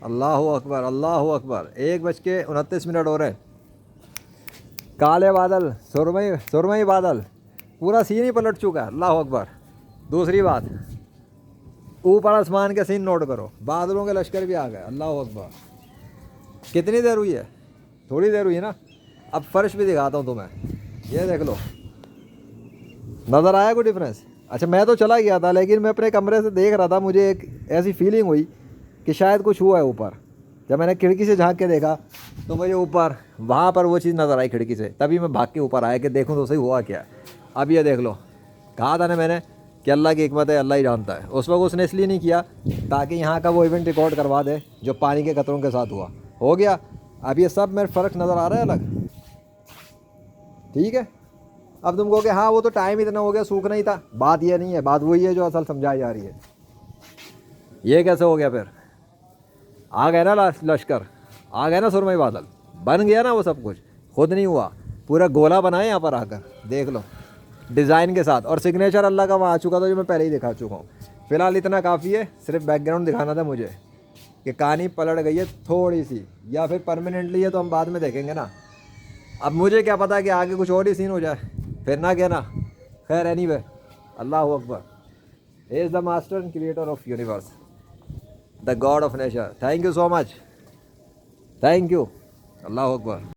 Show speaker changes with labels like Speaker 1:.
Speaker 1: अल्लाह अकबर, अल्लाह अकबर। 1:29 हो रहे। काले बादल, सुरमई सुरमई बादल, पूरा सीन ही पलट चुका है। अल्लाह अकबर। दूसरी बात, ऊपर आसमान के सीन नोट करो, बादलों के लश्कर भी आ गए। अल्लाह अकबर। कितनी देर हुई है? थोड़ी देर हुई है ना। अब फर्श भी दिखाता हूँ तुम्हें, ये देख लो। नज़र आया कोई डिफरेंस? अच्छा, मैं तो चला गया था, लेकिन मैं अपने कमरे से देख रहा था, मुझे एक ऐसी फीलिंग हुई कि शायद कुछ हुआ है ऊपर। जब मैंने खिड़की से झांक के देखा तो मुझे ऊपर वहाँ पर वो चीज़ नज़र आई खिड़की से, तभी मैं भाग के ऊपर आया कि देखूँ तो सही हुआ क्या। अब ये देख लो, कहा था ना मैंने कि अल्लाह की हिकमत है, अल्लाह ही जानता है। उस वक्त उसने इसलिए नहीं किया ताकि यहाँ का वो इवेंट रिकॉर्ड करवा दे जो पानी के कतरों के साथ हुआ, हो गया। अब ये सब मेरे फ़र्क नज़र आ रहा है अलग, ठीक है। अब तुम कहोगे हाँ वो तो टाइम इतना हो गया, सूखना ही था। बात ये नहीं है, बात वही है जो असल समझाई जा रही है। ये कैसे हो गया फिर? आ गए ना लश्कर, आ गए ना सुरमई बादल, बन गया ना वो सब कुछ। खुद नहीं हुआ, पूरा गोला बनाए यहाँ पर आकर, देख लो डिज़ाइन के साथ। और सिग्नेचर अल्लाह का वहाँ आ चुका था जो मैं पहले ही दिखा चुका हूँ। फ़िलहाल इतना काफ़ी है, सिर्फ बैकग्राउंड दिखाना था मुझे कि कहानी पलट गई है थोड़ी सी, या फिर परमानेंटली है तो हम बाद में देखेंगे ना। अब मुझे क्या पता कि आगे कुछ और ही सीन हो जाए, फिर ना कहना। खैर anyway, Allah Akbar is the master and creator of universe, the God of nature. Thank you so much, thank you. Allah Akbar.